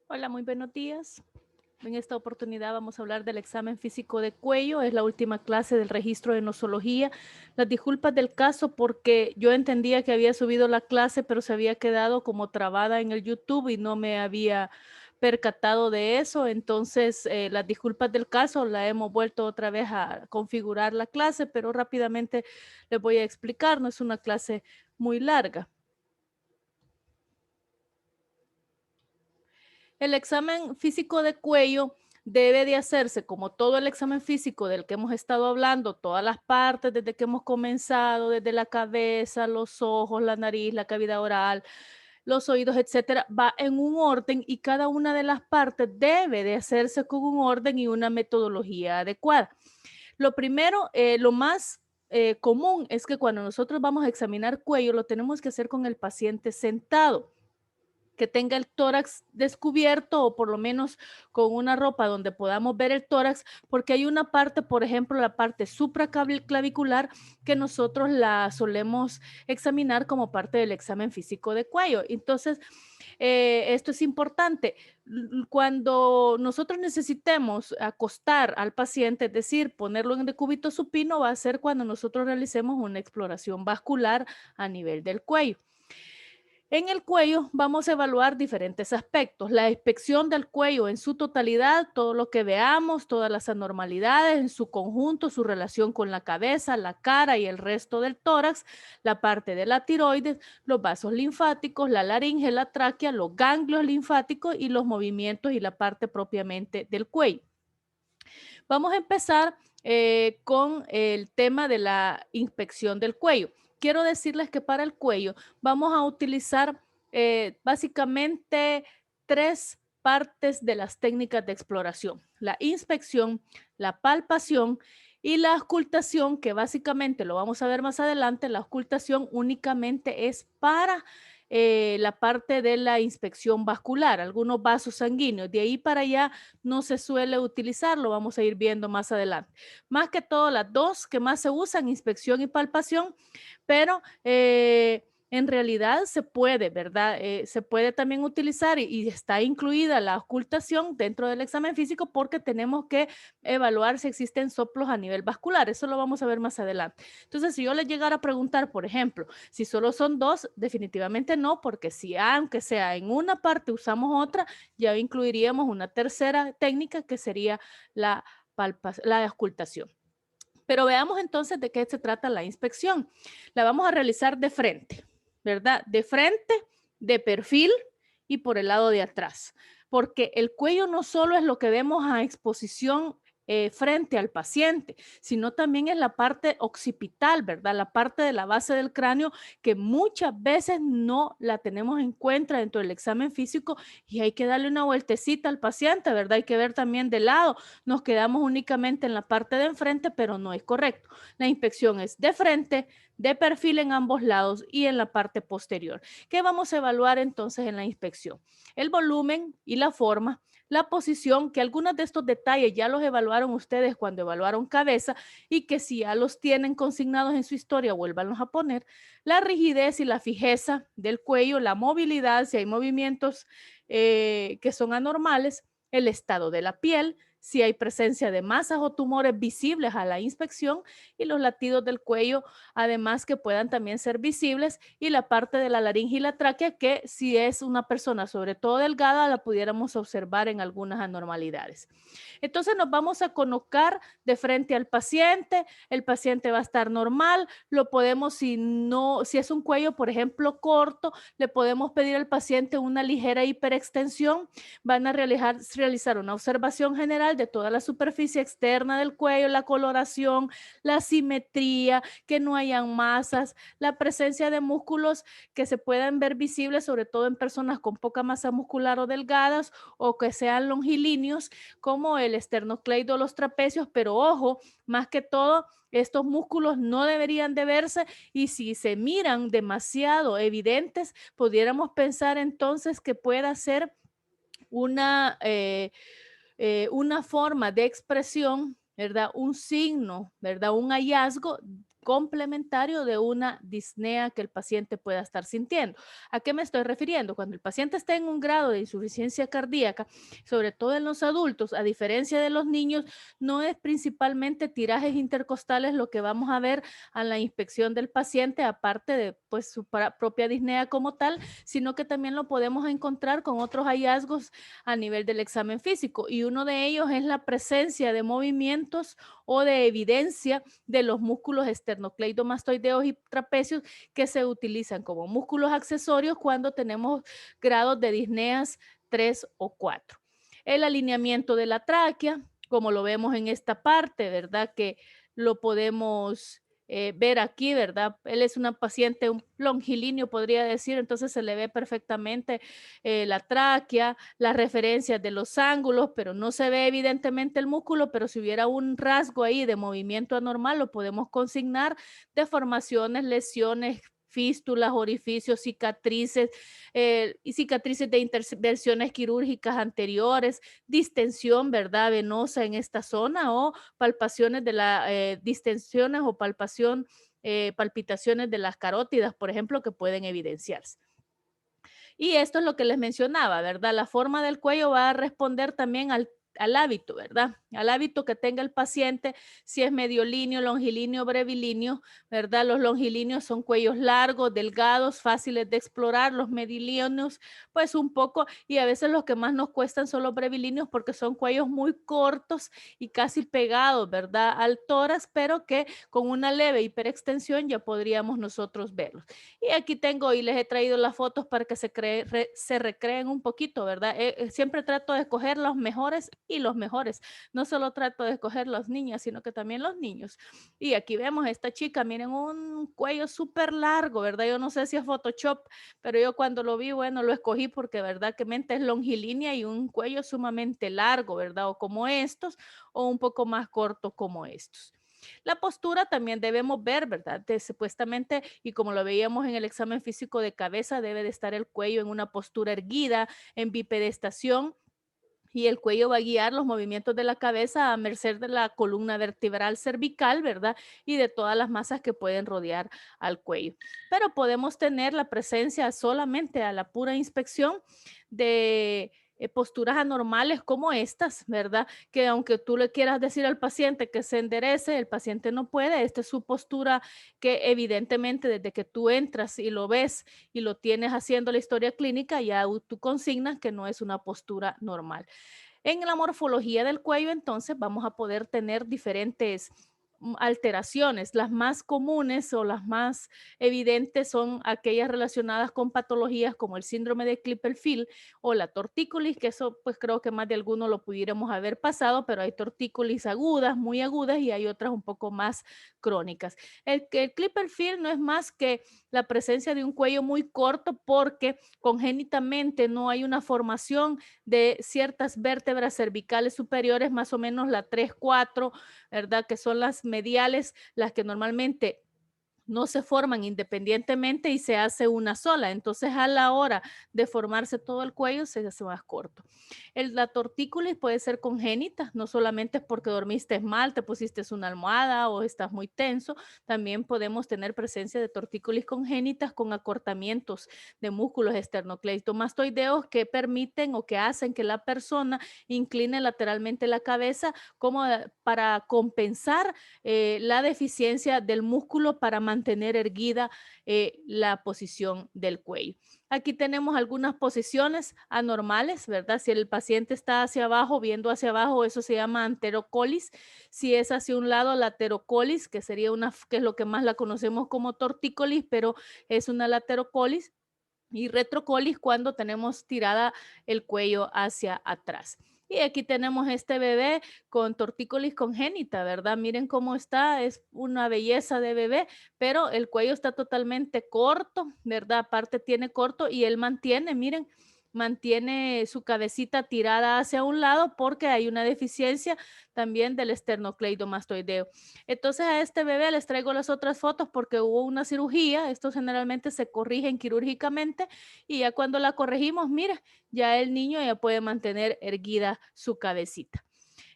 Hola, muy buenos días. En esta oportunidad vamos a hablar del examen físico de cuello. Es la última clase del registro de nosología. Las disculpas del caso porque yo entendía que había subido la clase, pero se había quedado como trabada en el YouTube y no me había percatado de eso. Entonces, las disculpas del caso, la hemos vuelto otra vez a configurar la clase, pero rápidamente les voy a explicar. No es una clase muy larga. El examen físico de cuello debe de hacerse como todo el examen físico del que hemos estado hablando, todas las partes desde que hemos comenzado, desde la cabeza, los ojos, la nariz, la cavidad oral, los oídos, etcétera, va en un orden y cada una de las partes debe de hacerse con un orden y una metodología adecuada. Lo primero, lo más común es que cuando nosotros vamos a examinar cuello, lo tenemos que hacer con el paciente sentado, que tenga el tórax descubierto o por lo menos con una ropa donde podamos ver el tórax, porque hay una parte, por ejemplo, la parte supraclavicular, que nosotros la solemos examinar como parte del examen físico de cuello. Entonces, esto es importante. Cuando nosotros necesitemos acostar al paciente, es decir, ponerlo en decúbito supino, va a ser cuando nosotros realicemos una exploración vascular a nivel del cuello. En el cuello vamos a evaluar diferentes aspectos: la inspección del cuello en su totalidad, todo lo que veamos, todas las anormalidades en su conjunto, su relación con la cabeza, la cara y el resto del tórax, la parte de la tiroides, los vasos linfáticos, la laringe, la tráquea, los ganglios linfáticos y los movimientos y la parte propiamente del cuello. Vamos a empezar con el tema de la inspección del cuello. Quiero decirles que para el cuello vamos a utilizar básicamente tres partes de las técnicas de exploración: la inspección, la palpación y la auscultación, que básicamente lo vamos a ver más adelante. La auscultación únicamente es para la parte de la inspección vascular, algunos vasos sanguíneos. De ahí para allá no se suele utilizar, lo vamos a ir viendo más adelante. Más que todo, las dos que más se usan, inspección y palpación, pero en realidad se puede, ¿verdad? Se puede también utilizar y está incluida la ocultación dentro del examen físico, porque tenemos que evaluar si existen soplos a nivel vascular. Eso lo vamos a ver más adelante. Entonces, si yo le llegara a preguntar, por ejemplo, si solo son dos, definitivamente no, porque si aunque sea en una parte usamos otra, ya incluiríamos una tercera técnica que sería la, la auscultación. Pero veamos entonces de qué se trata la inspección. La vamos a realizar de frente, ¿verdad? De frente, de perfil y por el lado de atrás, porque el cuello no solo es lo que vemos a exposición frente al paciente, sino también es la parte occipital, ¿verdad? La parte de la base del cráneo, que muchas veces no la tenemos en cuenta dentro del examen físico y hay que darle una vueltecita al paciente, ¿verdad? Hay que ver también de lado. Nos quedamos únicamente en la parte de enfrente, pero no es correcto. La inspección es de frente, de perfil en ambos lados y en la parte posterior. ¿Qué vamos a evaluar entonces en la inspección? El volumen y la forma, la posición, que algunos de estos detalles ya los evaluaron ustedes cuando evaluaron cabeza y que si ya los tienen consignados en su historia, vuélvanlos a poner. La rigidez y la fijeza del cuello, la movilidad, si hay movimientos que son anormales, el estado de la piel, si hay presencia de masas o tumores visibles a la inspección, y los latidos del cuello, además, que puedan también ser visibles, y la parte de la laringe y la tráquea, que si es una persona sobre todo delgada, la pudiéramos observar en algunas anormalidades. Entonces nos vamos a colocar de frente al paciente, el paciente va a estar normal, lo podemos, si no, si es un cuello, por ejemplo, corto, le podemos pedir al paciente una ligera hiperextensión. Van a realizar una observación general de toda la superficie externa del cuello, la coloración, la simetría, que no hayan masas, la presencia de músculos que se puedan ver visibles, sobre todo en personas con poca masa muscular o delgadas, o que sean longilíneos, como el esternocleido o los trapecios. Pero ojo, más que todo, estos músculos no deberían de verse, y si se miran demasiado evidentes, pudiéramos pensar entonces que pueda ser una forma de expresión, ¿verdad? Un signo, ¿verdad? Un hallazgo complementario de una disnea que el paciente pueda estar sintiendo. ¿A qué me estoy refiriendo? Cuando el paciente está en un grado de insuficiencia cardíaca, sobre todo en los adultos, a diferencia de los niños, no es principalmente tirajes intercostales lo que vamos a ver a la inspección del paciente, aparte de pues su propia disnea como tal, sino que también lo podemos encontrar con otros hallazgos a nivel del examen físico, y uno de ellos es la presencia de movimientos o de evidencia de los músculos esternocleidomastoideos y trapecios que se utilizan como músculos accesorios cuando tenemos grados de disneas 3 o 4. El alineamiento de la tráquea, como lo vemos en esta parte, ¿verdad? Que lo podemos ver aquí, ¿verdad? Él es una paciente un longilíneo, podría decir, entonces se le ve perfectamente la tráquea, las referencias de los ángulos, pero no se ve evidentemente el músculo, pero si hubiera un rasgo ahí de movimiento anormal, lo podemos consignar, deformaciones, lesiones, fístulas, orificios, cicatrices y cicatrices de intervenciones quirúrgicas anteriores, distensión, ¿verdad? Venosa en esta zona o palpaciones de la distensiones o palpitaciones de las carótidas, por ejemplo, que pueden evidenciarse. Y esto es lo que les mencionaba, ¿verdad? La forma del cuello va a responder también al hábito, ¿verdad? Al hábito que tenga el paciente, si es mediolíneo, longilíneo, brevilíneo, ¿verdad? Los longilíneos son cuellos largos, delgados, fáciles de explorar, los medilíneos, pues un poco, y a veces los que más nos cuestan son los brevilíneos porque son cuellos muy cortos y casi pegados, ¿verdad? Al tórax, pero que con una leve hiperextensión ya podríamos nosotros verlos. Y aquí tengo y les he traído las fotos para que se recreen un poquito, ¿verdad? Siempre trato de escoger los mejores y los mejores. No solo trato de escoger las niñas, sino que también los niños. Y aquí vemos a esta chica, miren, un cuello súper largo, ¿verdad? Yo no sé si es Photoshop, pero yo cuando lo vi, bueno, lo escogí porque, ¿verdad? Que mente es longilínea y un cuello sumamente largo, ¿verdad? O como estos, o un poco más corto como estos. La postura también debemos ver, ¿verdad? Supuestamente, y como lo veíamos en el examen físico de cabeza, debe de estar el cuello en una postura erguida, en bipedestación, y el cuello va a guiar los movimientos de la cabeza a merced de la columna vertebral cervical, ¿verdad? Y de todas las masas que pueden rodear al cuello. Pero podemos tener la presencia solamente a la pura inspección de posturas anormales como estas, ¿verdad? Que aunque tú le quieras decir al paciente que se enderece, el paciente no puede. Esta es su postura que evidentemente desde que tú entras y lo ves y lo tienes haciendo la historia clínica, ya tú consignas que no es una postura normal. En la morfología del cuello, entonces, vamos a poder tener diferentes alteraciones. Las más comunes o las más evidentes son aquellas relacionadas con patologías como el síndrome de Klippel-Feil o la tortícolis, que eso pues creo que más de alguno lo pudiéramos haber pasado, pero hay tortícolis agudas, muy agudas, y hay otras un poco más crónicas. El Klippel-Feil no es más que la presencia de un cuello muy corto porque congénitamente no hay una formación de ciertas vértebras cervicales superiores, más o menos la 3, 4, ¿verdad? Que son las mediales, las que normalmente no se forman independientemente y se hace una sola. Entonces, a la hora de formarse todo el cuello, se hace más corto. La tortícolis puede ser congénita, no solamente porque dormiste mal, te pusiste una almohada o estás muy tenso, también podemos tener presencia de tortícolis congénitas con acortamientos de músculos esternocleidomastoideos que permiten o que hacen que la persona incline lateralmente la cabeza como para compensar la deficiencia del músculo para mantener erguida la posición del cuello. Aquí tenemos algunas posiciones anormales, ¿verdad? Si el paciente está hacia abajo, viendo hacia abajo, eso se llama anterocolis. Si es hacia un lado, laterocolis, que sería que es lo que más la conocemos como tortícolis, pero es una laterocolis. Y retrocolis cuando tenemos tirada el cuello hacia atrás. Y aquí tenemos este bebé con tortícolis congénita, ¿verdad? Miren cómo está, es una belleza de bebé, pero el cuello está totalmente corto, ¿verdad? Aparte tiene corto y él mantiene, miren, mantiene su cabecita tirada hacia un lado porque hay una deficiencia también del esternocleidomastoideo. Entonces a este bebé les traigo las otras fotos porque hubo una cirugía, estos generalmente se corrigen quirúrgicamente y ya cuando la corregimos, mira, ya el niño ya puede mantener erguida su cabecita.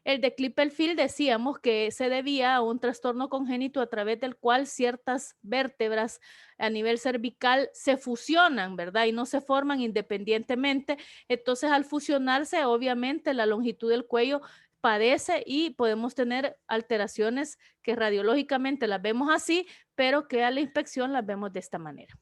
El de Klippel-Feil decíamos que se debía a un trastorno congénito a través del cual ciertas vértebras a nivel cervical se fusionan, ¿verdad? Y no se forman independientemente. Entonces, al fusionarse, obviamente la longitud del cuello padece y podemos tener alteraciones que radiológicamente las vemos así, pero que a la inspección las vemos de esta manera.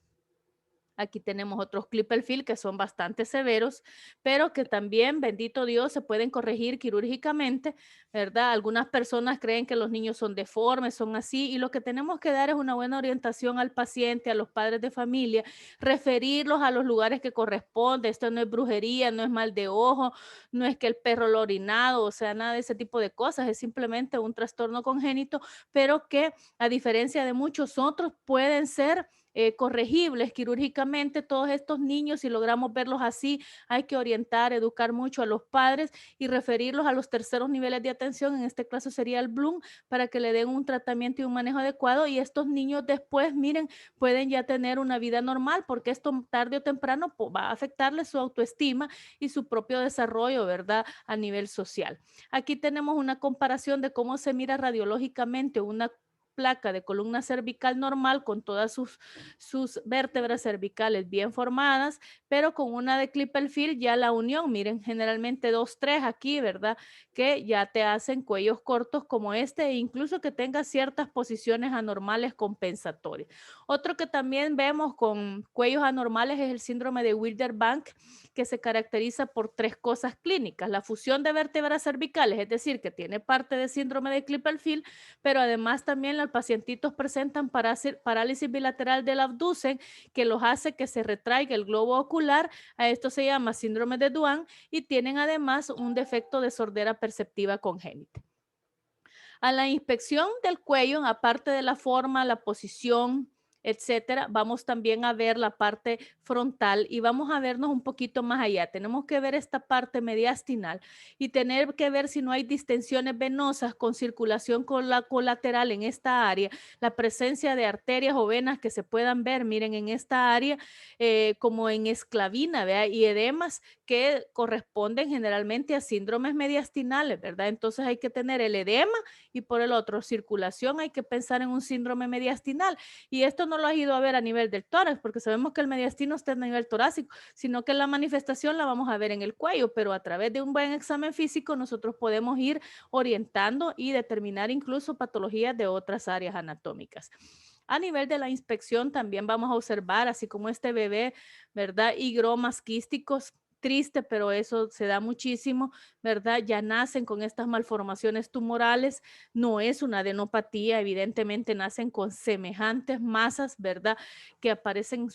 Aquí tenemos otros Klippel-Feil que son bastante severos, pero que también, bendito Dios, se pueden corregir quirúrgicamente, ¿verdad? Algunas personas creen que los niños son deformes, son así, y lo que tenemos que dar es una buena orientación al paciente, a los padres de familia, referirlos a los lugares que corresponde. Esto no es brujería, no es mal de ojo, no es que el perro lo ha orinado, o sea, nada de ese tipo de cosas, es simplemente un trastorno congénito, pero que a diferencia de muchos otros pueden ser corregibles quirúrgicamente. Todos estos niños, si logramos verlos así, hay que orientar, educar mucho a los padres y referirlos a los terceros niveles de atención, en este caso sería el Bloom, para que le den un tratamiento y un manejo adecuado, y estos niños después, miren, pueden ya tener una vida normal, porque esto tarde o temprano va a afectarle su autoestima y su propio desarrollo, ¿verdad? A nivel social. Aquí tenemos una comparación de cómo se mira radiológicamente una placa de columna cervical normal con todas sus vértebras cervicales bien formadas, pero con una de Klippel-Feil ya la unión, miren, generalmente dos, tres aquí, ¿verdad? Que ya te hacen cuellos cortos como este, e incluso que tenga ciertas posiciones anormales compensatorias. Otro que también vemos con cuellos anormales es el síndrome de Wilderbank, que se caracteriza por tres cosas clínicas: la fusión de vértebras cervicales, es decir, que tiene parte de síndrome de Klippel-Feil, pero además también los pacientitos presentan parálisis bilateral del abducen, que los hace que se retraiga el globo ocular. A esto se llama síndrome de Duane, y tienen además un defecto de sordera perceptiva congénita. A la inspección del cuello, aparte de la forma, la posición, etcétera, vamos también a ver la parte frontal y vamos a vernos un poquito más allá. Tenemos que ver esta parte mediastinal y tener que ver si no hay distensiones venosas con circulación con la colateral en esta área, la presencia de arterias o venas que se puedan ver, miren, en esta área, como en esclavina, ¿vea? Y edemas que corresponden generalmente a síndromes mediastinales, ¿verdad? Entonces hay que tener el edema, y por el otro, circulación, hay que pensar en un síndrome mediastinal. Y esto no lo has ido a ver a nivel del tórax, porque sabemos que el mediastino está a nivel torácico, sino que la manifestación la vamos a ver en el cuello, pero a través de un buen examen físico nosotros podemos ir orientando y determinar incluso patologías de otras áreas anatómicas. A nivel de la inspección también vamos a observar, así como este bebé, ¿verdad? Higromas quísticos, triste, pero eso se da muchísimo, ¿verdad? Ya nacen con estas malformaciones tumorales, no es una adenopatía, evidentemente nacen con semejantes masas, ¿verdad? Que aparecen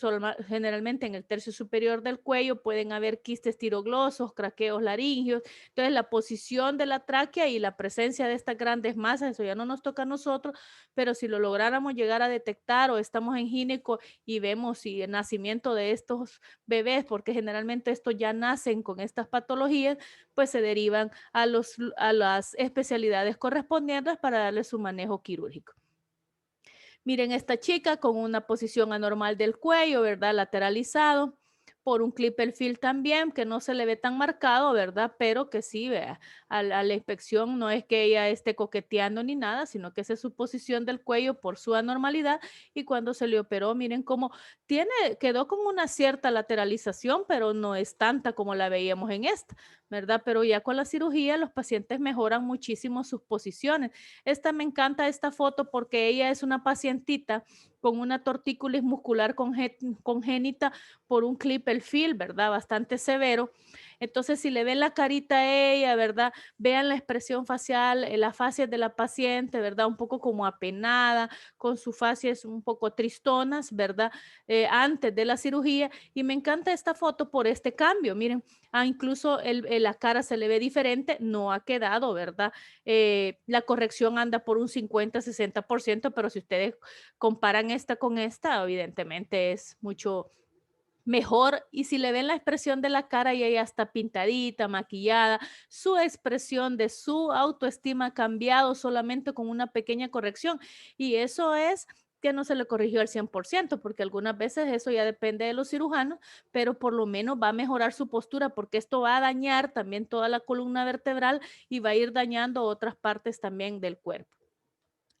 generalmente en el tercio superior del cuello, pueden haber quistes tiroglosos, craqueos laringios. Entonces, la posición de la tráquea y la presencia de estas grandes masas, eso ya no nos toca a nosotros, pero si lo lográramos llegar a detectar, o estamos en gineco y vemos si el nacimiento de estos bebés, porque generalmente estos ya nacen con estas patologías, pues se derivan a las especialidades correspondientes para darle su manejo quirúrgico. Miren esta chica con una posición anormal del cuello, ¿verdad? Lateralizado por un Klippel-Feil también, que no se le ve tan marcado, ¿verdad? Pero que sí, vea, a la inspección no es que ella esté coqueteando ni nada, sino que esa es su posición del cuello por su anormalidad. Y cuando se le operó, miren cómo quedó con una cierta lateralización, pero no es tanta como la veíamos en esta, ¿verdad? Pero ya con la cirugía los pacientes mejoran muchísimo sus posiciones. Me encanta esta foto porque ella es una pacientita con una tortícolis muscular congénita por un Klippel-Feil, ¿verdad? Bastante severo. Entonces, si le ven la carita a ella, ¿verdad? Vean la expresión facial, las facies de la paciente, ¿verdad? Un poco como apenada, con sus facies un poco tristonas, ¿verdad? Antes de la cirugía. Y me encanta esta foto por este cambio. Miren, incluso la cara se le ve diferente, no ha quedado, ¿verdad? La corrección anda por un 50-60%, pero si ustedes comparan esta con esta, evidentemente es mucho mejor. Y si le ven la expresión de la cara y ella está pintadita, maquillada, su expresión de su autoestima ha cambiado solamente con una pequeña corrección. Y eso es ya no se le corrigió al 100%, porque algunas veces eso ya depende de los cirujanos, pero por lo menos va a mejorar su postura, porque esto va a dañar también toda la columna vertebral y va a ir dañando otras partes también del cuerpo.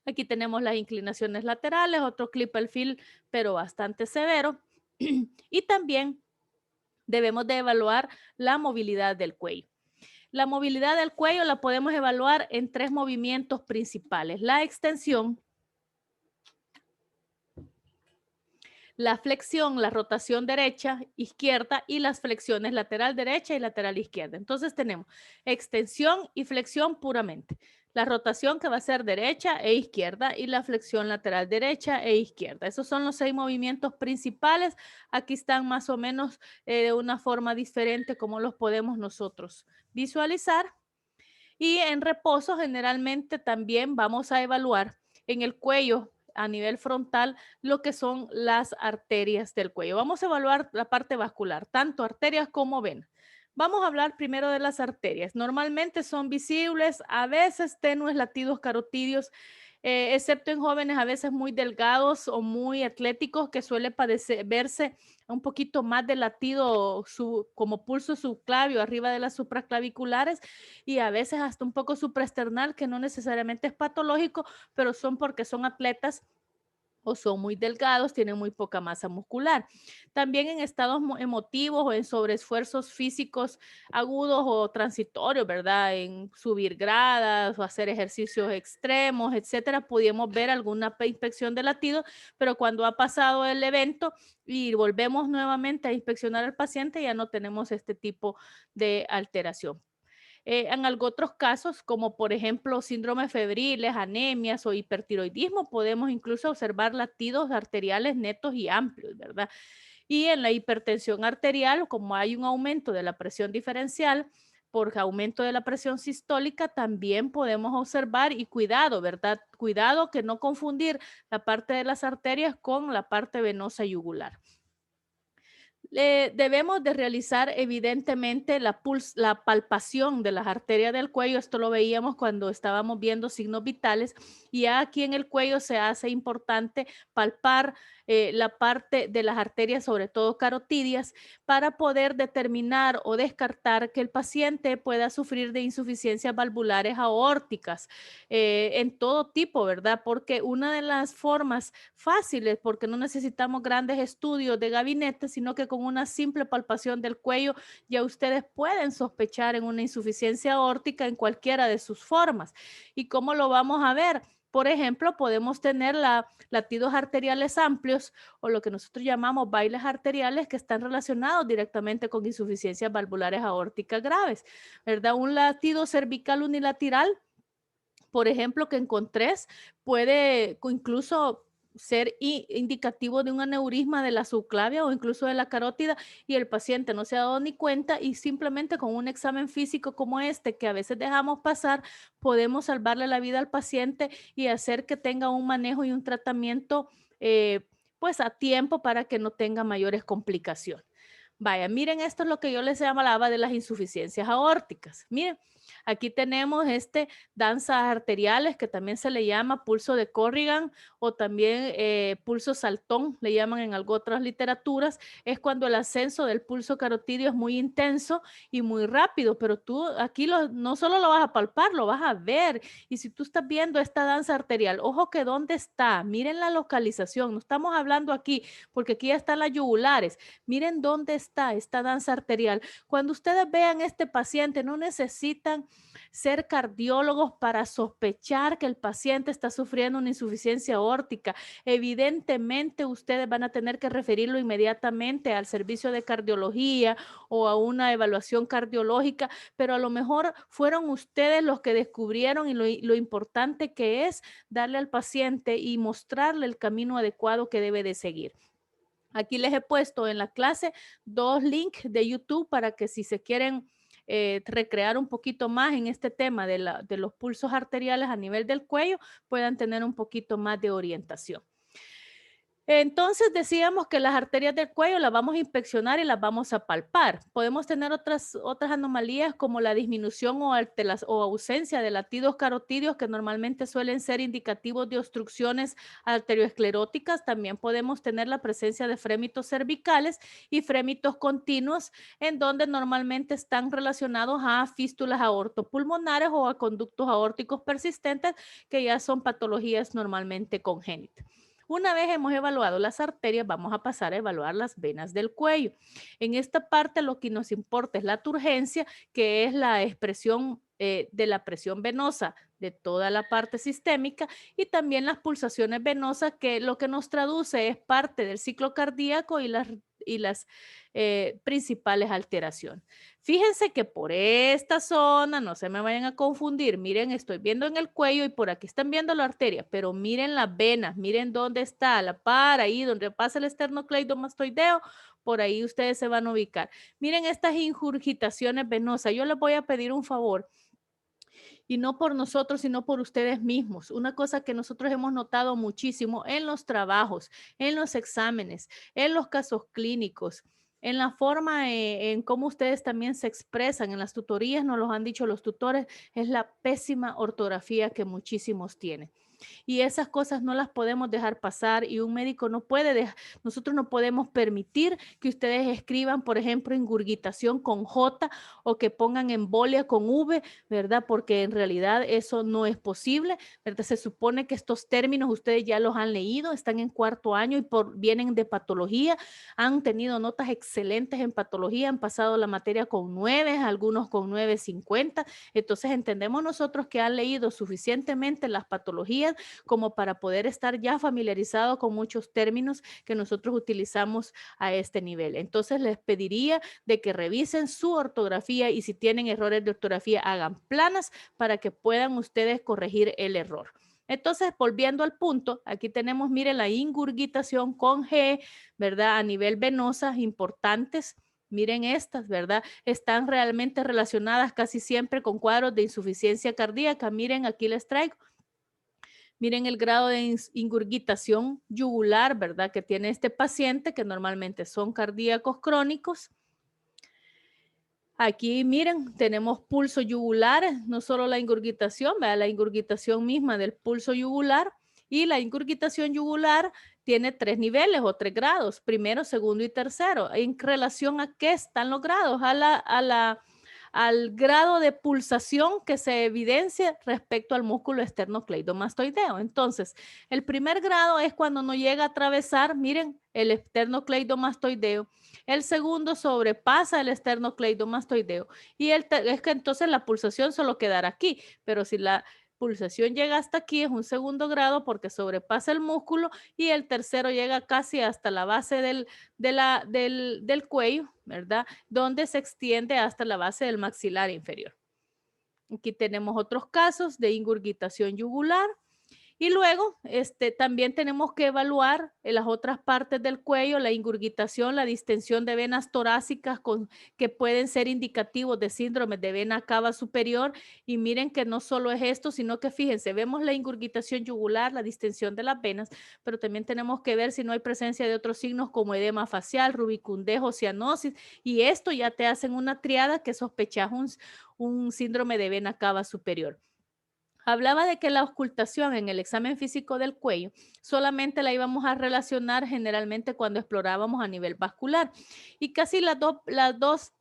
Aquí tenemos las inclinaciones laterales, otro clip al fil, pero bastante severo. Y también debemos de evaluar la movilidad del cuello. La movilidad del cuello la podemos evaluar en 3 movimientos principales: la extensión, la flexión, la rotación derecha, izquierda, y las flexiones lateral derecha y lateral izquierda. Entonces tenemos extensión y flexión puramente. La rotación, que va a ser derecha e izquierda, y la flexión lateral derecha e izquierda. Esos son los 6 movimientos principales. Aquí están más o menos de una forma diferente como los podemos nosotros visualizar. Y en reposo generalmente también vamos a evaluar en el cuello a nivel frontal lo que son las arterias del cuello. Vamos a evaluar la parte vascular, tanto arterias como venas. Vamos a hablar primero de las arterias. Normalmente son visibles, a veces tenues latidos carotídeos, excepto en jóvenes a veces muy delgados o muy atléticos, que suele verse un poquito más de latido como pulso subclavio arriba de las supraclaviculares, y a veces hasta un poco supraesternal, que no necesariamente es patológico, pero son porque son atletas o son muy delgados, tienen muy poca masa muscular. También en estados emotivos o en sobreesfuerzos físicos agudos o transitorios, ¿verdad? En subir gradas o hacer ejercicios extremos, etcétera, pudimos ver alguna inspección de latido, pero cuando ha pasado el evento y volvemos nuevamente a inspeccionar al paciente, ya no tenemos este tipo de alteración. En otros casos, como por ejemplo síndromes febriles, anemias o hipertiroidismo, podemos incluso observar latidos arteriales netos y amplios, ¿verdad? Y en la hipertensión arterial, como hay un aumento de la presión diferencial por aumento de la presión sistólica, también podemos observar, y cuidado, ¿verdad? Cuidado que no confundir la parte de las arterias con la parte venosa yugular. Debemos de realizar evidentemente la palpación de las arterias del cuello. Esto lo veíamos cuando estábamos viendo signos vitales, y aquí en el cuello se hace importante palpar la parte de las arterias, sobre todo carotídeas, para poder determinar o descartar que el paciente pueda sufrir de insuficiencias valvulares aórticas en todo tipo, ¿verdad? Porque una de las formas fáciles, porque no necesitamos grandes estudios de gabinete, sino que con una simple palpación del cuello ya ustedes pueden sospechar en una insuficiencia aórtica en cualquiera de sus formas. ¿Y cómo lo vamos a ver? Por ejemplo, podemos tener latidos arteriales amplios, o lo que nosotros llamamos bailes arteriales, que están relacionados directamente con insuficiencias valvulares aórticas graves, ¿verdad? Un latido cervical unilateral, por ejemplo, que encontré, puede incluso ser indicativo de un aneurisma de la subclavia o incluso de la carótida, y el paciente no se ha dado ni cuenta, y simplemente con un examen físico como este, que a veces dejamos pasar, podemos salvarle la vida al paciente y hacer que tenga un manejo y un tratamiento pues a tiempo, para que no tenga mayores complicaciones. Vaya, miren, esto es lo que yo les llamaba de las insuficiencias aórticas. Miren, aquí tenemos danzas arteriales, que también se le llama pulso de Corrigan, o también pulso saltón, le llaman en algunas otras literaturas. Es cuando el ascenso del pulso carotídeo es muy intenso y muy rápido, pero tú aquí no solo lo vas a palpar, lo vas a ver. Y si tú estás viendo esta danza arterial, ojo que dónde está, miren la localización, no estamos hablando aquí, porque aquí ya están las yugulares. Miren dónde está esta danza arterial. Cuando ustedes vean este paciente, no necesitan ser cardiólogos para sospechar que el paciente está sufriendo una insuficiencia aórtica. Evidentemente, ustedes van a tener que referirlo inmediatamente al servicio de cardiología o a una evaluación cardiológica, pero a lo mejor fueron ustedes los que descubrieron, y lo importante que es darle al paciente y mostrarle el camino adecuado que debe de seguir. Aquí les he puesto en la clase 2 links de YouTube, para que si se quieren recrear un poquito más en este tema de los pulsos arteriales a nivel del cuello, puedan tener un poquito más de orientación. Entonces decíamos que las arterias del cuello las vamos a inspeccionar y las vamos a palpar. Podemos tener otras anomalías como la disminución o ausencia de latidos carotídeos que normalmente suelen ser indicativos de obstrucciones arterioscleróticas. También podemos tener la presencia de frémitos cervicales y frémitos continuos en donde normalmente están relacionados a fístulas aortopulmonares o a conductos aórticos persistentes que ya son patologías normalmente congénitas. Una vez hemos evaluado las arterias, vamos a pasar a evaluar las venas del cuello. En esta parte lo que nos importa es la turgencia, que es la expresión de la presión venosa de toda la parte sistémica y también las pulsaciones venosas, que lo que nos traduce es parte del ciclo cardíaco y las principales alteraciones. Fíjense que por esta zona, no se me vayan a confundir, miren, estoy viendo en el cuello y por aquí están viendo la arteria, pero miren las venas, miren dónde está, a la par, ahí donde pasa el esternocleidomastoideo, por ahí ustedes se van a ubicar. Miren estas ingurgitaciones venosas, yo les voy a pedir un favor, y no por nosotros, sino por ustedes mismos. Una cosa que nosotros hemos notado muchísimo en los trabajos, en los exámenes, en los casos clínicos, en la forma en cómo ustedes también se expresan, en las tutorías nos lo han dicho los tutores, es la pésima ortografía que muchísimos tienen. Y esas cosas no las podemos dejar pasar y un médico no puede dejar, nosotros no podemos permitir que ustedes escriban, por ejemplo, ingurgitación con J o que pongan embolia con V, ¿verdad? Porque en realidad eso no es posible, ¿verdad? Se supone que estos términos ustedes ya los han leído, están en cuarto año y vienen de patología, han tenido notas excelentes en patología, han pasado la materia con 9, algunos con 9.50, entonces entendemos nosotros que han leído suficientemente las patologías como para poder estar ya familiarizado con muchos términos que nosotros utilizamos a este nivel. Entonces les pediría de que revisen su ortografía y si tienen errores de ortografía hagan planas para que puedan ustedes corregir el error. Entonces, volviendo al punto, aquí tenemos, miren, la ingurgitación con G, ¿verdad? A nivel venosa, importantes. Miren estas, ¿verdad? Están realmente relacionadas casi siempre con cuadros de insuficiencia cardíaca. Miren, aquí les traigo. Miren el grado de ingurgitación yugular, ¿verdad? Que tiene este paciente, que normalmente son cardíacos crónicos. Aquí, miren, tenemos pulso yugular, no solo la ingurgitación, ¿verdad? La ingurgitación misma del pulso yugular. Y la ingurgitación yugular tiene 3 niveles o 3 grados, primero, segundo y tercero. ¿En relación a qué están los grados? Al grado de pulsación que se evidencia respecto al músculo esternocleidomastoideo. Entonces, el primer grado es cuando no llega a atravesar, miren, el esternocleidomastoideo. El segundo sobrepasa el esternocleidomastoideo y es que entonces la pulsación solo quedará aquí, pero si la pulsación llega hasta aquí es un segundo grado porque sobrepasa el músculo y el tercero llega casi hasta la base del cuello, ¿verdad? Donde se extiende hasta la base del maxilar inferior. Aquí tenemos otros casos de ingurgitación yugular. Y luego, también tenemos que evaluar en las otras partes del cuello, la ingurgitación, la distensión de venas torácicas que pueden ser indicativos de síndrome de vena cava superior. Y miren que no solo es esto, sino que fíjense, vemos la ingurgitación yugular, la distensión de las venas, pero también tenemos que ver si no hay presencia de otros signos como edema facial, rubicundez o cianosis. Y esto ya te hacen una triada que sospechas un síndrome de vena cava superior. Hablaba de que la auscultación en el examen físico del cuello solamente la íbamos a relacionar generalmente cuando explorábamos a nivel vascular y casi las dos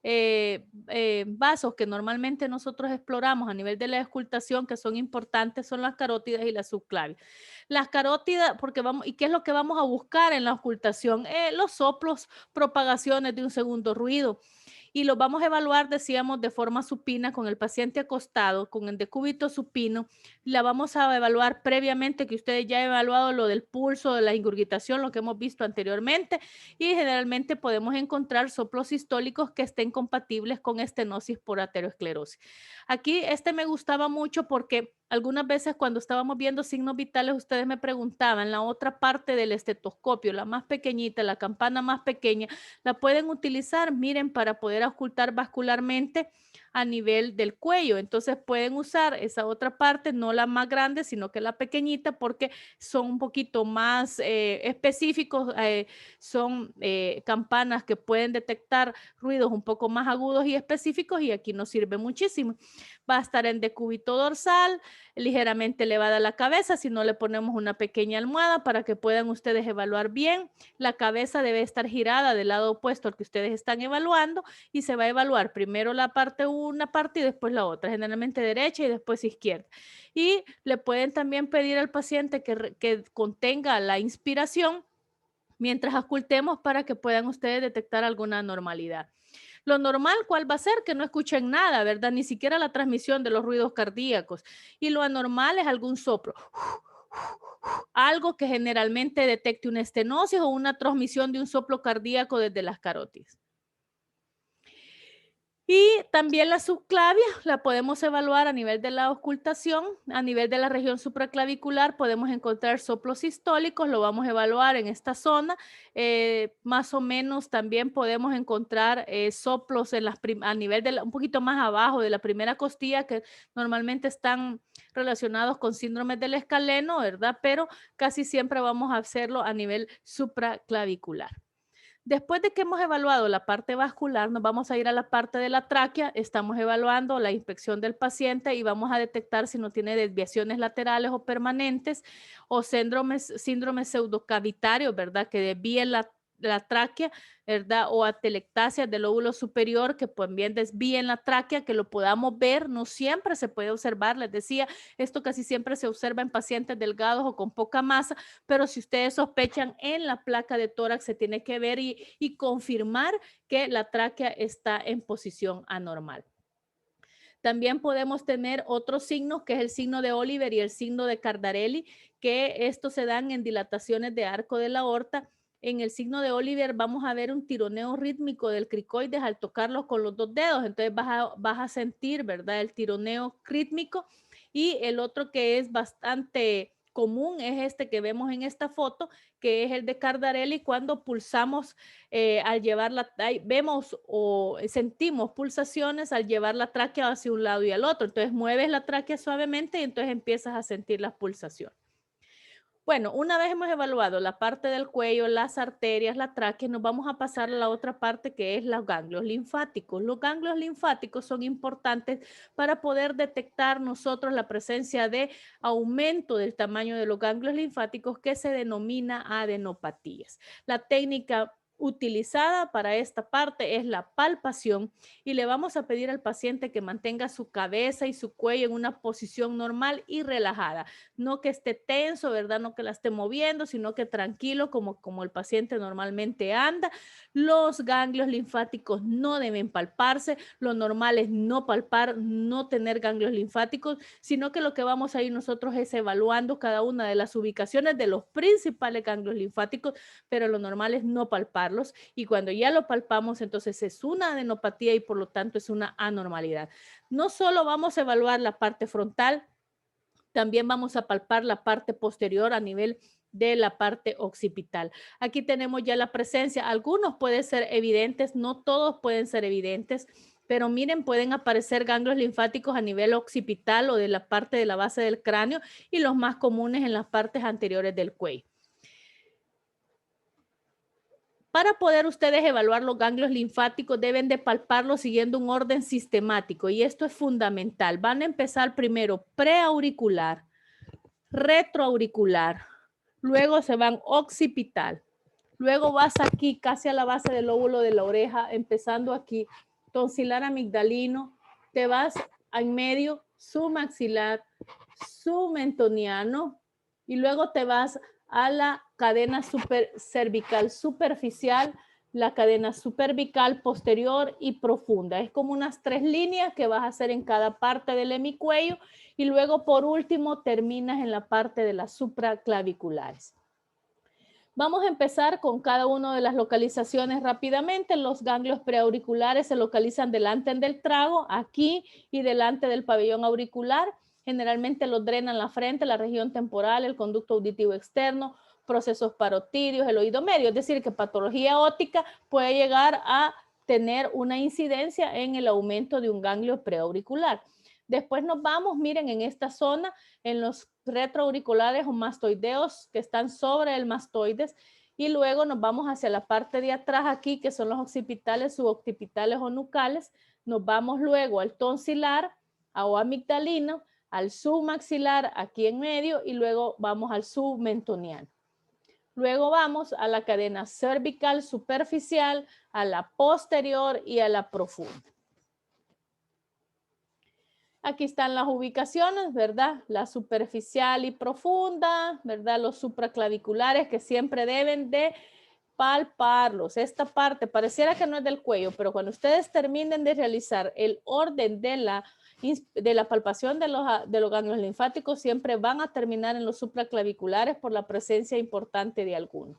vasos que normalmente nosotros exploramos a nivel de la auscultación que son importantes son las carótidas y las subclavias. Las carótidas, porque vamos, ¿y qué es lo que vamos a buscar en la auscultación? Los soplos, propagaciones de un segundo ruido y lo vamos a evaluar, decíamos, de forma supina con el paciente acostado, con el decúbito supino. La vamos a evaluar previamente, que ustedes ya han evaluado lo del pulso, de la ingurgitación, lo que hemos visto anteriormente, y generalmente podemos encontrar soplos sistólicos que estén compatibles con estenosis por aterosclerosis. Aquí me gustaba mucho porque algunas veces cuando estábamos viendo signos vitales, ustedes me preguntaban, la otra parte del estetoscopio, la más pequeñita, la campana más pequeña, la pueden utilizar, miren, para poder auscultar vascularmente a nivel del cuello. Entonces pueden usar esa otra parte, no la más grande, sino que la pequeñita, porque son un poquito más específicos, son campanas que pueden detectar ruidos un poco más agudos y específicos y aquí nos sirve muchísimo. Va a estar en decúbito dorsal, ligeramente elevada la cabeza, si no le ponemos una pequeña almohada para que puedan ustedes evaluar bien. La cabeza debe estar girada del lado opuesto al que ustedes están evaluando y se va a evaluar primero la parte una parte y después la otra, generalmente derecha y después izquierda. Y le pueden también pedir al paciente que contenga la inspiración mientras ocultemos para que puedan ustedes detectar alguna anormalidad. Lo normal, ¿cuál va a ser? Que no escuchen nada, ¿verdad? Ni siquiera la transmisión de los ruidos cardíacos. Y lo anormal es algún soplo. Algo que generalmente detecte una estenosis o una transmisión de un soplo cardíaco desde las carótidas. Y también la subclavia la podemos evaluar a nivel de la auscultación, a nivel de la región supraclavicular podemos encontrar soplos sistólicos, lo vamos a evaluar en esta zona, más o menos también podemos encontrar soplos en a nivel de un poquito más abajo de la primera costilla que normalmente están relacionados con síndromes del escaleno, ¿verdad? Pero casi siempre vamos a hacerlo a nivel supraclavicular. Después de que hemos evaluado la parte vascular, nos vamos a ir a la parte de la tráquea. Estamos evaluando la inspección del paciente y vamos a detectar si no tiene desviaciones laterales o permanentes o síndromes pseudocavitarios, ¿verdad? Que desvíen la tráquea, ¿verdad? O atelectasias del lóbulo superior que también desvíen la tráquea, que lo podamos ver. No siempre se puede observar, les decía, esto casi siempre se observa en pacientes delgados o con poca masa, pero si ustedes sospechan en la placa de tórax se tiene que ver y confirmar que la tráquea está en posición anormal. También podemos tener otros signos, que es el signo de Oliver y el signo de Cardarelli, que estos se dan en dilataciones de arco de la aorta. En el signo de Oliver vamos a ver un tironeo rítmico del cricoides al tocarlo con los dos dedos. Entonces vas a sentir, ¿verdad? El tironeo rítmico. Y el otro que es bastante común es este que vemos en esta foto, que es el de Cardarelli cuando pulsamos al llevar vemos o sentimos pulsaciones al llevar la tráquea hacia un lado y al otro. Entonces mueves la tráquea suavemente y entonces empiezas a sentir las pulsaciones. Bueno, una vez hemos evaluado la parte del cuello, las arterias, la tráquea, nos vamos a pasar a la otra parte que es los ganglios linfáticos. Los ganglios linfáticos son importantes para poder detectar nosotros la presencia de aumento del tamaño de los ganglios linfáticos que se denomina adenopatías. La técnica utilizada para esta parte es la palpación y le vamos a pedir al paciente que mantenga su cabeza y su cuello en una posición normal y relajada. No que esté tenso, ¿verdad? No que la esté moviendo, sino que tranquilo como el paciente normalmente anda. Los ganglios linfáticos no deben palparse, lo normal es no palpar, no tener ganglios linfáticos, sino que lo que vamos a ir nosotros es evaluando cada una de las ubicaciones de los principales ganglios linfáticos, pero lo normal es no palparlos y cuando ya lo palpamos, entonces es una adenopatía y por lo tanto es una anormalidad. No solo vamos a evaluar la parte frontal, también vamos a palpar la parte posterior a nivel de la parte occipital. Aquí tenemos ya la presencia. Algunos pueden ser evidentes, no todos pueden ser evidentes, pero miren, pueden aparecer ganglios linfáticos a nivel occipital o de la parte de la base del cráneo y los más comunes en las partes anteriores del cuello. Para poder ustedes evaluar los ganglios linfáticos deben de palparlos siguiendo un orden sistemático y esto es fundamental. Van a empezar primero preauricular, retroauricular, luego se van occipital, luego vas aquí casi a la base del lóbulo de la oreja, empezando aquí, tonsilar amigdalino, te vas en medio, submaxilar, submentoniano y luego te vas a la cadena cervical superficial, la cadena supervical posterior y profunda. Es como unas 3 líneas que vas a hacer en cada parte del hemicuello y luego por último terminas en la parte de las supraclaviculares. Vamos a empezar con cada una de las localizaciones rápidamente. Los ganglios preauriculares se localizan delante del trago, aquí y delante del pabellón auricular. Generalmente los drenan la frente, la región temporal, el conducto auditivo externo, procesos parotidios, el oído medio. Es decir, que patología óptica puede llegar a tener una incidencia en el aumento de un ganglio preauricular. Después nos vamos, miren, en esta zona, en los retroauriculares o mastoideos que están sobre el mastoides, y luego nos vamos hacia la parte de atrás aquí, que son los occipitales, suboccipitales o nucales. Nos vamos luego al tonsilar o amigdalino, al submaxilar aquí en medio, y luego vamos al submentoniano. Luego vamos a la cadena cervical superficial, a la posterior y a la profunda. Aquí están las ubicaciones, ¿verdad? La superficial y profunda, ¿verdad? Los supraclaviculares que siempre deben de palparlos. Esta parte pareciera que no es del cuello, pero cuando ustedes terminen de realizar el orden de la palpación de los ganglios linfáticos, siempre van a terminar en los supraclaviculares por la presencia importante de algunos.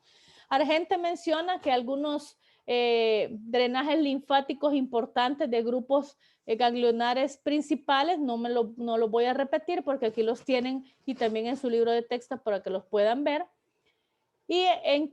Argente menciona que algunos drenajes linfáticos importantes de grupos ganglionares principales, no lo voy a repetir porque aquí los tienen y también en su libro de texto para que los puedan ver. Y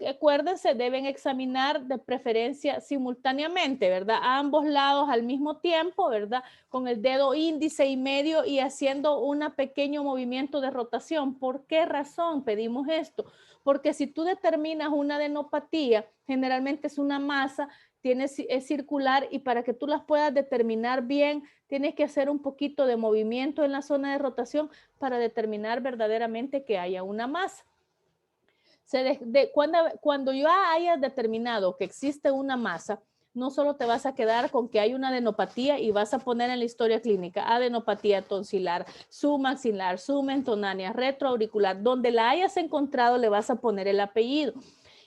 acuérdense, deben examinar de preferencia simultáneamente, ¿verdad? A ambos lados al mismo tiempo, ¿verdad? Con el dedo índice y medio y haciendo un pequeño movimiento de rotación. ¿Por qué razón pedimos esto? Porque si tú determinas una adenopatía, generalmente es una masa, es circular, y para que tú las puedas determinar bien, tienes que hacer un poquito de movimiento en la zona de rotación para determinar verdaderamente que haya una masa. Cuando ya hayas determinado que existe una masa, no solo te vas a quedar con que hay una adenopatía y vas a poner en la historia clínica adenopatía tonsilar, submaxilar, submentonánea, retroauricular, donde la hayas encontrado le vas a poner el apellido.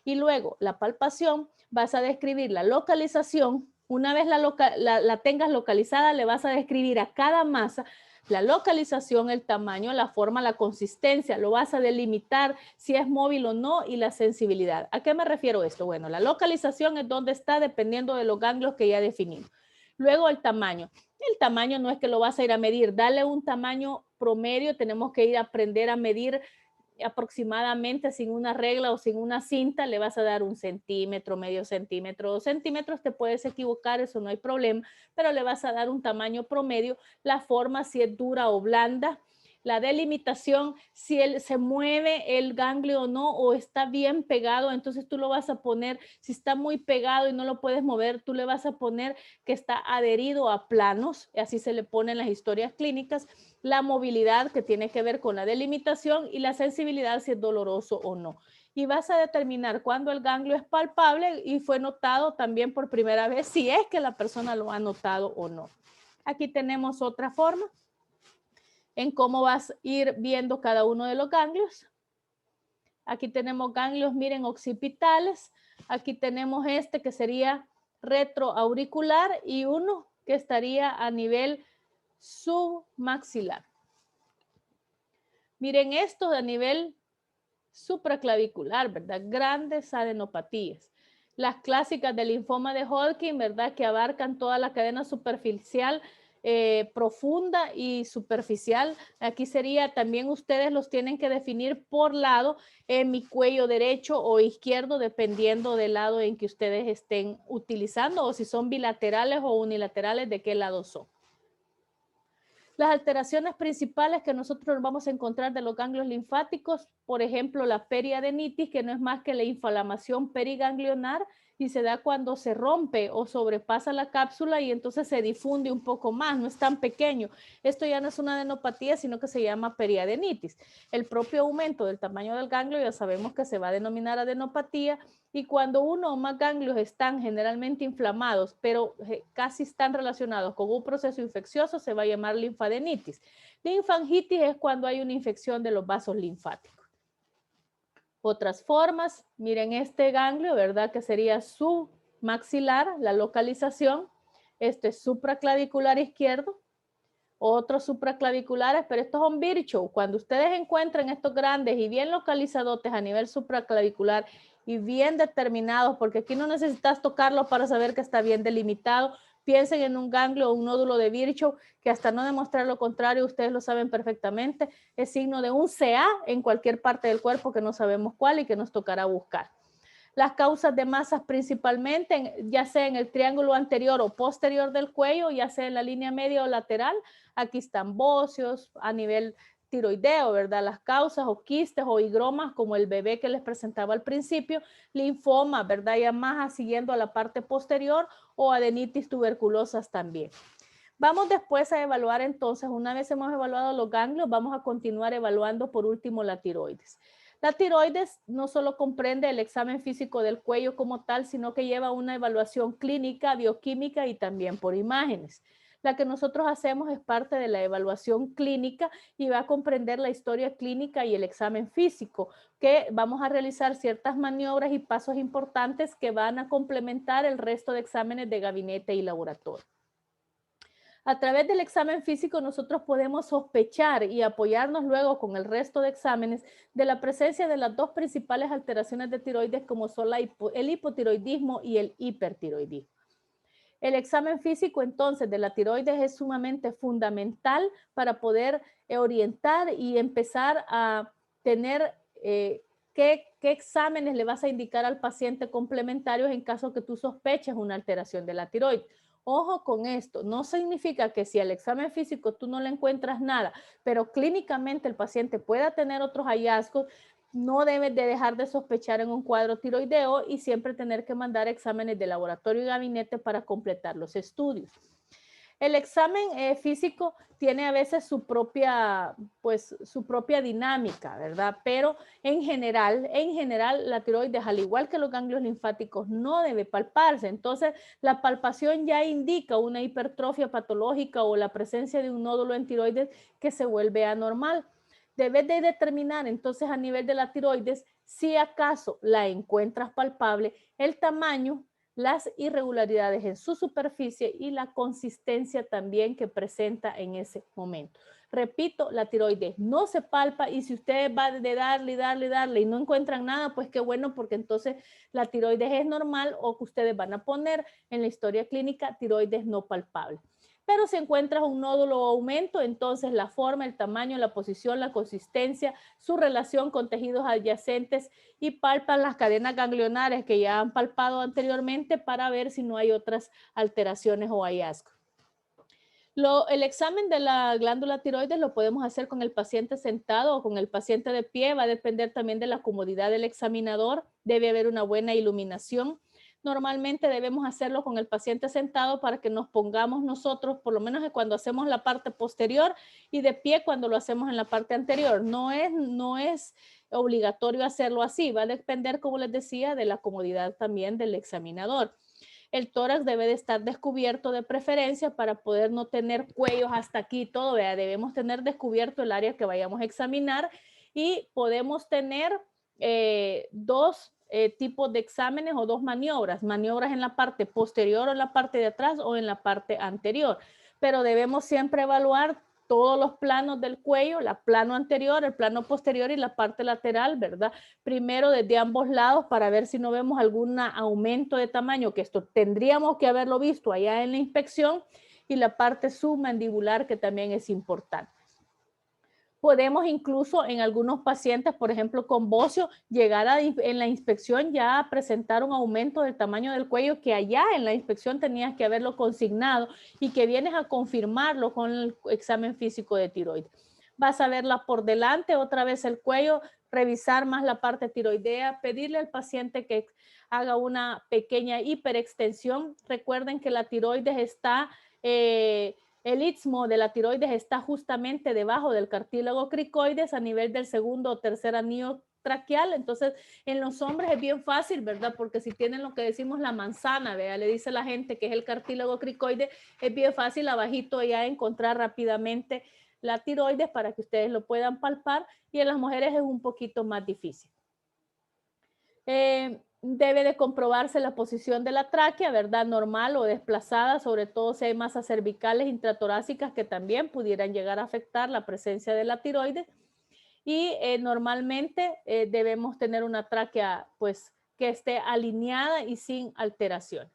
Y luego la palpación, vas a describir la localización. Una vez la tengas localizada, le vas a describir a cada masa la localización, el tamaño, la forma, la consistencia, lo vas a delimitar si es móvil o no y la sensibilidad. ¿A qué me refiero esto? Bueno, la localización es donde está dependiendo de los ganglios que ya definimos. Luego el tamaño. El tamaño no es que lo vas a ir a medir, dale un tamaño promedio, tenemos que ir a aprender a medir aproximadamente sin una regla o sin una cinta, le vas a dar 1 centímetro, medio centímetro, 2 centímetros, te puedes equivocar, eso no hay problema, pero le vas a dar un tamaño promedio, la forma si es dura o blanda, la delimitación, si se mueve el ganglio o no, o está bien pegado, entonces tú lo vas a poner, si está muy pegado y no lo puedes mover, tú le vas a poner que está adherido a planos, así se le pone en las historias clínicas, la movilidad que tiene que ver con la delimitación y la sensibilidad si es doloroso o no. Y vas a determinar cuando el ganglio es palpable y fue notado también por primera vez, si es que la persona lo ha notado o no. Aquí tenemos otra forma en cómo vas a ir viendo cada uno de los ganglios. Aquí tenemos ganglios, miren, occipitales. Aquí tenemos este que sería retroauricular y uno que estaría a nivel submaxilar. Miren esto a nivel supraclavicular, ¿verdad? Grandes adenopatías. Las clásicas del linfoma de Hodgkin, ¿verdad? Que abarcan toda la cadena superficial, profunda y superficial. Aquí sería, también ustedes los tienen que definir por lado en mi cuello derecho o izquierdo, dependiendo del lado en que ustedes estén utilizando, o si son bilaterales o unilaterales, de qué lado son. Las alteraciones principales que nosotros vamos a encontrar de los ganglios linfáticos, por ejemplo, la periadenitis, que no es más que la inflamación periganglionar, y se da cuando se rompe o sobrepasa la cápsula y entonces se difunde un poco más, no es tan pequeño. Esto ya no es una adenopatía, sino que se llama periadenitis. El propio aumento del tamaño del ganglio ya sabemos que se va a denominar adenopatía, y cuando uno o más ganglios están generalmente inflamados, pero casi están relacionados con un proceso infeccioso, se va a llamar linfadenitis. Linfangitis es cuando hay una infección de los vasos linfáticos. Otras formas, miren este ganglio, ¿verdad? Que sería submaxilar, la localización. Este es supraclavicular izquierdo. Otros supraclaviculares, pero estos son Virchow. Cuando ustedes encuentren estos grandes y bien localizadotes a nivel supraclavicular y bien determinados, porque aquí no necesitas tocarlos para saber que está bien delimitado, piensen en un ganglio o un nódulo de Virchow, que hasta no demostrar lo contrario, ustedes lo saben perfectamente, es signo de un CA en cualquier parte del cuerpo que no sabemos cuál y que nos tocará buscar. Las causas de masas principalmente, ya sea en el triángulo anterior o posterior del cuello, ya sea en la línea media o lateral. Aquí están bóceos a nivel tiroideo, ¿verdad? Las causas o quistes o higromas como el bebé que les presentaba al principio, linfoma, ¿verdad? Ya más siguiendo a la parte posterior o adenitis tuberculosas también. Vamos después a evaluar entonces, una vez hemos evaluado los ganglios, vamos a continuar evaluando por último la tiroides. La tiroides no solo comprende el examen físico del cuello como tal, sino que lleva una evaluación clínica, bioquímica y también por imágenes. La que nosotros hacemos es parte de la evaluación clínica y va a comprender la historia clínica y el examen físico, que vamos a realizar ciertas maniobras y pasos importantes que van a complementar el resto de exámenes de gabinete y laboratorio. A través del examen físico nosotros podemos sospechar y apoyarnos luego con el resto de exámenes de la presencia de las dos principales alteraciones de tiroides como son el hipotiroidismo y el hipertiroidismo. El examen físico entonces de la tiroides es sumamente fundamental para poder orientar y empezar a tener qué exámenes le vas a indicar al paciente complementarios en caso que tú sospeches una alteración de la tiroides. Ojo con esto, no significa que si al examen físico tú no le encuentras nada, pero clínicamente el paciente pueda tener otros hallazgos, no debes de dejar de sospechar en un cuadro tiroideo y siempre tener que mandar exámenes de laboratorio y gabinete para completar los estudios. El examen físico tiene a veces su propia dinámica, ¿verdad? Pero en general, la tiroides, al igual que los ganglios linfáticos, no debe palparse. Entonces, la palpación ya indica una hipertrofia patológica o la presencia de un nódulo en tiroides que se vuelve anormal. Debes de determinar entonces a nivel de la tiroides si acaso la encuentras palpable, el tamaño, las irregularidades en su superficie y la consistencia también que presenta en ese momento. Repito, la tiroides no se palpa y si ustedes van de darle y no encuentran nada, pues qué bueno, porque entonces la tiroides es normal o que ustedes van a poner en la historia clínica tiroides no palpable. Pero si encuentras un nódulo o aumento, entonces la forma, el tamaño, la posición, la consistencia, su relación con tejidos adyacentes y palpan las cadenas ganglionares que ya han palpado anteriormente para ver si no hay otras alteraciones o hallazgos. El examen de la glándula tiroides lo podemos hacer con el paciente sentado o con el paciente de pie, va a depender también de la comodidad del examinador, debe haber una buena iluminación. Normalmente debemos hacerlo con el paciente sentado para que nos pongamos nosotros, por lo menos cuando hacemos la parte posterior y de pie cuando lo hacemos en la parte anterior. No es obligatorio hacerlo así, va a depender, como les decía, de la comodidad también del examinador. El tórax debe de estar descubierto de preferencia para poder no tener cuellos hasta aquí todo, ¿verdad? Debemos tener descubierto el área que vayamos a examinar y podemos tener dos tipos de exámenes o dos maniobras en la parte posterior o en la parte de atrás o en la parte anterior, pero debemos siempre evaluar todos los planos del cuello, el plano anterior, el plano posterior y la parte lateral, ¿verdad? Primero desde ambos lados para ver si no vemos algún aumento de tamaño, que esto tendríamos que haberlo visto allá en la inspección, y la parte submandibular que también es importante. Podemos incluso en algunos pacientes, por ejemplo, con bocio, llegar en la inspección ya a presentar un aumento del tamaño del cuello que allá en la inspección tenías que haberlo consignado y que vienes a confirmarlo con el examen físico de tiroides. Vas a verla por delante, otra vez el cuello, revisar más la parte tiroidea, pedirle al paciente que haga una pequeña hiperextensión. Recuerden que la tiroides está... el istmo de la tiroides está justamente debajo del cartílago cricoides a nivel del segundo o tercer anillo traqueal. Entonces, en los hombres es bien fácil, ¿verdad? Porque si tienen lo que decimos la manzana, ¿verdad? Le dice la gente que es el cartílago cricoide, es bien fácil abajito ya encontrar rápidamente la tiroides para que ustedes lo puedan palpar, y en las mujeres es un poquito más difícil. Debe de comprobarse la posición de la tráquea, ¿verdad? Normal o desplazada, sobre todo si hay masas cervicales intratorácicas que también pudieran llegar a afectar la presencia de la tiroides. Y normalmente debemos tener una tráquea pues que esté alineada y sin alteración.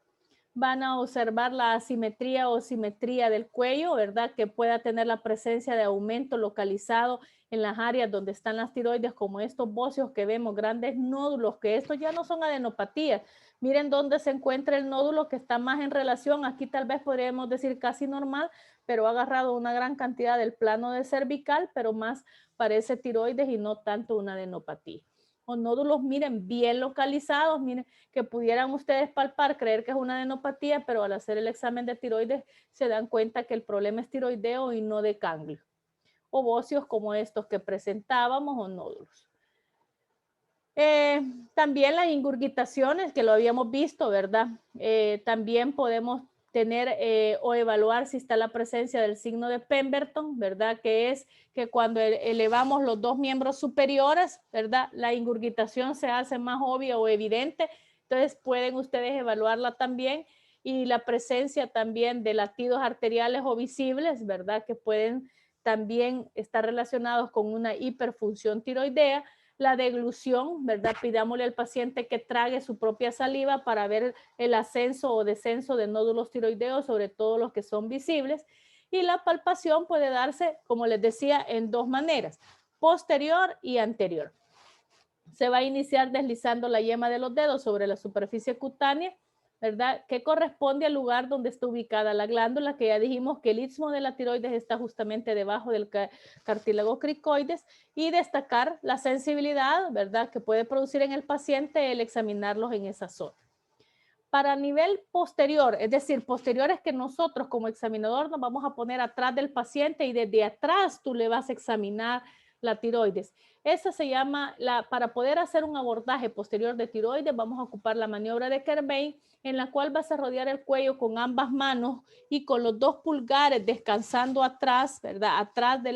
Van a observar la asimetría o simetría del cuello, ¿verdad? Que pueda tener la presencia de aumento localizado en las áreas donde están las tiroides, como estos bóceos que vemos, grandes nódulos, que estos ya no son adenopatías. Miren dónde se encuentra el nódulo que está más en relación, aquí tal vez podríamos decir casi normal, pero ha agarrado una gran cantidad del plano de cervical, pero más parece tiroides y no tanto una adenopatía. O nódulos, miren, bien localizados, miren, que pudieran ustedes palpar, creer que es una adenopatía, pero al hacer el examen de tiroides se dan cuenta que el problema es tiroideo y no de ganglio. O bóceos como estos que presentábamos o nódulos. También las ingurgitaciones, que lo habíamos visto, ¿verdad? También podemos tener o evaluar si está la presencia del signo de Pemberton, ¿verdad? Que es que cuando elevamos los dos miembros superiores, ¿verdad? La ingurgitación se hace más obvia o evidente. Entonces pueden ustedes evaluarla también. Y la presencia también de latidos arteriales o visibles, ¿verdad? Que pueden también estar relacionados con una hiperfunción tiroidea. La deglución, ¿verdad? Pidámosle al paciente que trague su propia saliva para ver el ascenso o descenso de nódulos tiroideos, sobre todo los que son visibles. Y la palpación puede darse, como les decía, en dos maneras, posterior y anterior. Se va a iniciar deslizando la yema de los dedos sobre la superficie cutánea, ¿verdad? Que corresponde al lugar donde está ubicada la glándula, que ya dijimos que el istmo de la tiroides está justamente debajo del cartílago cricoides, y destacar la sensibilidad, ¿verdad? Que puede producir en el paciente el examinarlos en esa zona. Para nivel posterior, es decir, posterior es que nosotros como examinador nos vamos a poner atrás del paciente y desde atrás tú le vas a examinar la tiroides. Esa se llama, para poder hacer un abordaje posterior de tiroides, vamos a ocupar la maniobra de Kerbein, en la cual vas a rodear el cuello con ambas manos y con los dos pulgares descansando atrás, ¿verdad? Atrás de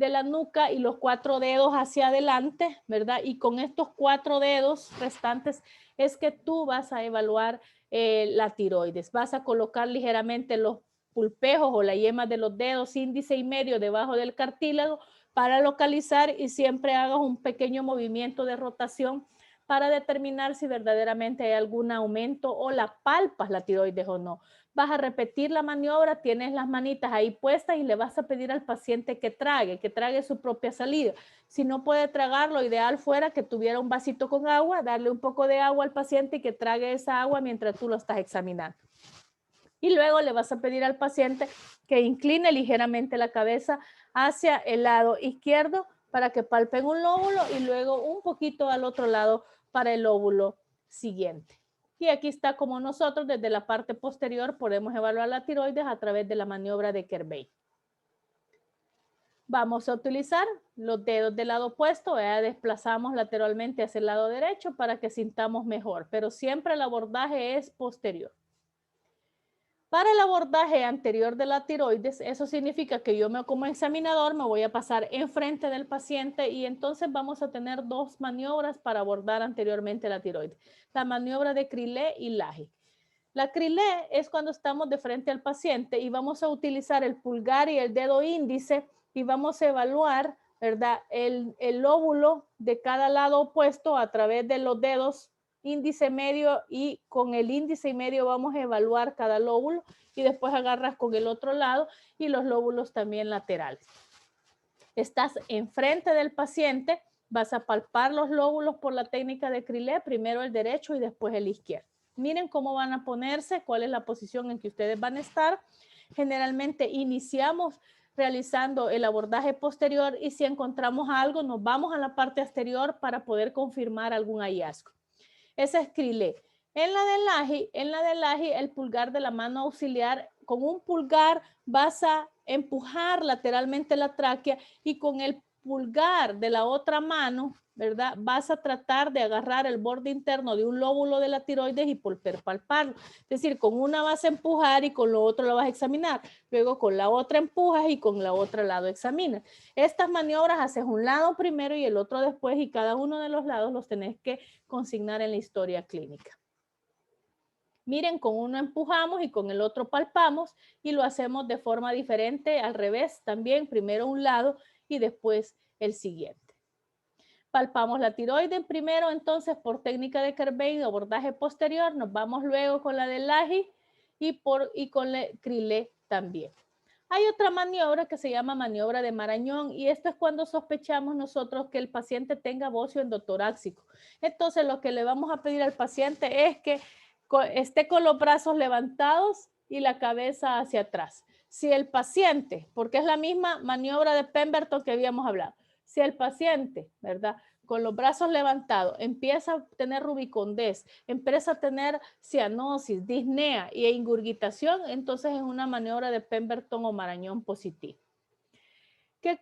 la nuca y los 4 dedos hacia adelante, ¿verdad? Y con estos 4 dedos restantes es que tú vas a evaluar la tiroides. Vas a colocar ligeramente los pulpejos o la yema de los dedos índice y medio debajo del cartílago para localizar y siempre hagas un pequeño movimiento de rotación para determinar si verdaderamente hay algún aumento o la palpas la tiroides o no. Vas a repetir la maniobra, tienes las manitas ahí puestas y le vas a pedir al paciente que trague su propia salida. Si no puede tragar, lo ideal fuera que tuviera un vasito con agua, darle un poco de agua al paciente y que trague esa agua mientras tú lo estás examinando. Y luego le vas a pedir al paciente que incline ligeramente la cabeza hacia el lado izquierdo para que palpen un lóbulo y luego un poquito al otro lado para el lóbulo siguiente. Y aquí está como nosotros desde la parte posterior podemos evaluar la tiroides a través de la maniobra de Kerbein. Vamos a utilizar los dedos del lado opuesto, desplazamos lateralmente hacia el lado derecho para que sintamos mejor, pero siempre el abordaje es posterior. Para el abordaje anterior de la tiroides, eso significa que yo como examinador me voy a pasar enfrente del paciente y entonces vamos a tener dos maniobras para abordar anteriormente la tiroides. La maniobra de Crillet y Laje. La Crillet es cuando estamos de frente al paciente y vamos a utilizar el pulgar y el dedo índice y vamos a evaluar, ¿verdad? El lóbulo de cada lado opuesto a través de los dedos índice medio y con el índice y medio vamos a evaluar cada lóbulo y después agarras con el otro lado y los lóbulos también laterales. Estás enfrente del paciente, vas a palpar los lóbulos por la técnica de Crillet, primero el derecho y después el izquierdo. Miren cómo van a ponerse, cuál es la posición en que ustedes van a estar. Generalmente iniciamos realizando el abordaje posterior y si encontramos algo, nos vamos a la parte exterior para poder confirmar algún hallazgo. Ese es Crillet. En la de Laje, el pulgar de la mano auxiliar, con un pulgar vas a empujar lateralmente la tráquea y con el pulgar de la otra mano, ¿verdad? Vas a tratar de agarrar el borde interno de un lóbulo de la tiroides y poder palparlo. Es decir, con una vas a empujar y con lo otro lo vas a examinar. Luego con la otra empujas y con la otra lado examinas. Estas maniobras haces un lado primero y el otro después y cada uno de los lados los tenés que consignar en la historia clínica. Miren, con uno empujamos y con el otro palpamos y lo hacemos de forma diferente, al revés también, primero un lado y después el siguiente. Palpamos la tiroides primero, entonces por técnica de Kerbein, abordaje posterior, nos vamos luego con la de Laje y con Crillet también. Hay otra maniobra que se llama maniobra de Marañón y esto es cuando sospechamos nosotros que el paciente tenga bocio endotorácico. Entonces lo que le vamos a pedir al paciente es que esté con los brazos levantados y la cabeza hacia atrás. Si el paciente, porque es la misma maniobra de Pemberton que habíamos hablado, si el paciente, ¿verdad?, con los brazos levantados, empieza a tener rubicondez, empieza a tener cianosis, disnea e ingurgitación, entonces es una maniobra de Pemberton o Marañón positivo. ¿Qué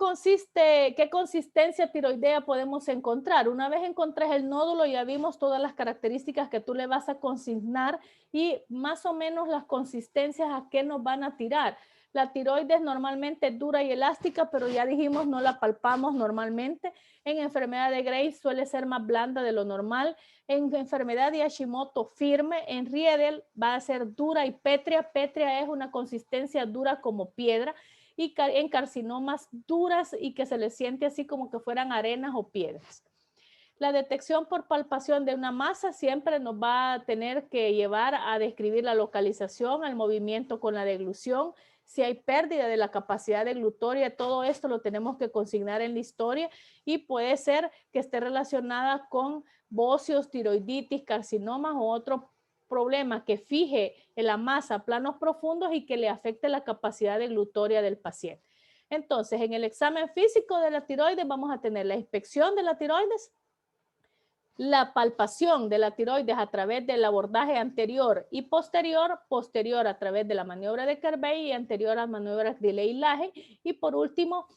consistencia tiroidea podemos encontrar? Una vez encontrés el nódulo, ya vimos todas las características que tú le vas a consignar y más o menos las consistencias a qué nos van a tirar. La tiroides normalmente es dura y elástica, pero ya dijimos no la palpamos normalmente. En enfermedad de Graves suele ser más blanda de lo normal. En enfermedad de Hashimoto firme, en Riedel va a ser dura y pétrea. Pétrea es una consistencia dura como piedra. Y en carcinomas duras y que se les siente así como que fueran arenas o piedras. La detección por palpación de una masa siempre nos va a tener que llevar a describir la localización, el movimiento con la deglución, si hay pérdida de la capacidad deglutoria, todo esto lo tenemos que consignar en la historia y puede ser que esté relacionada con bocios, tiroiditis, carcinomas o otro problema que fije en la masa planos profundos y que le afecte la capacidad deglutoria del paciente. Entonces, en el examen físico de la tiroides vamos a tener la inspección de la tiroides, la palpación de la tiroides a través del abordaje anterior y posterior, posterior a través de la maniobra de Kerbein y anterior a la maniobra de Leigh-Laje, y por último,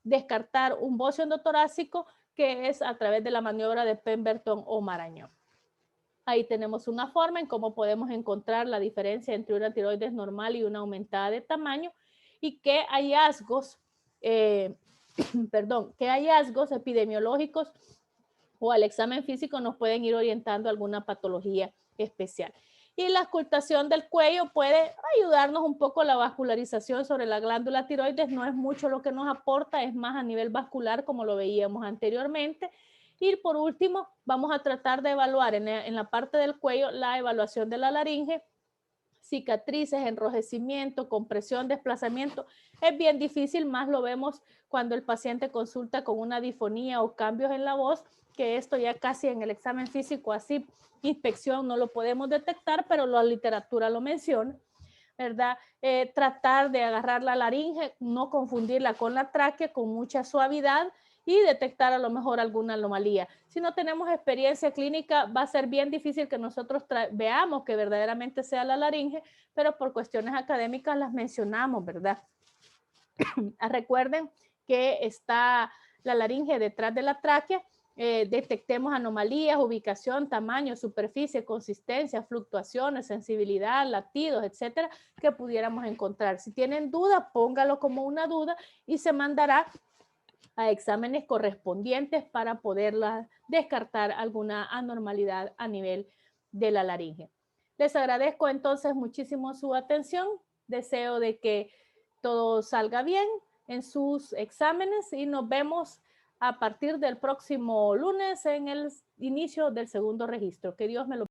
descartar un bocio endotorácico que es a través de la maniobra de Pemberton o Marañón. Ahí tenemos una forma en cómo podemos encontrar la diferencia entre una tiroides normal y una aumentada de tamaño y qué hallazgos, qué hallazgos epidemiológicos o al examen físico nos pueden ir orientando a alguna patología especial. Y la auscultación del cuello puede ayudarnos un poco a la vascularización sobre la glándula tiroides. No es mucho lo que nos aporta, es más a nivel vascular como lo veíamos anteriormente. Y por último, vamos a tratar de evaluar en la parte del cuello la evaluación de la laringe, cicatrices, enrojecimiento, compresión, desplazamiento. Es bien difícil, más lo vemos cuando el paciente consulta con una difonía o cambios en la voz, que esto ya casi en el examen físico, así, inspección, no lo podemos detectar, pero la literatura lo menciona, ¿verdad? Tratar de agarrar la laringe, no confundirla con la tráquea, con mucha suavidad y detectar a lo mejor alguna anomalía. Si no tenemos experiencia clínica, va a ser bien difícil que nosotros veamos que verdaderamente sea la laringe, pero por cuestiones académicas las mencionamos, ¿verdad? Recuerden que está la laringe detrás de la tráquea. Detectemos anomalías, ubicación, tamaño, superficie, consistencia, fluctuaciones, sensibilidad, latidos, etcétera, que pudiéramos encontrar. Si tienen duda, póngalo como una duda y se mandará a exámenes correspondientes para poderla descartar alguna anormalidad a nivel de la laringe. Les agradezco entonces muchísimo su atención. Deseo de que todo salga bien en sus exámenes y nos vemos a partir del próximo lunes en el inicio del segundo registro. Que Dios me lo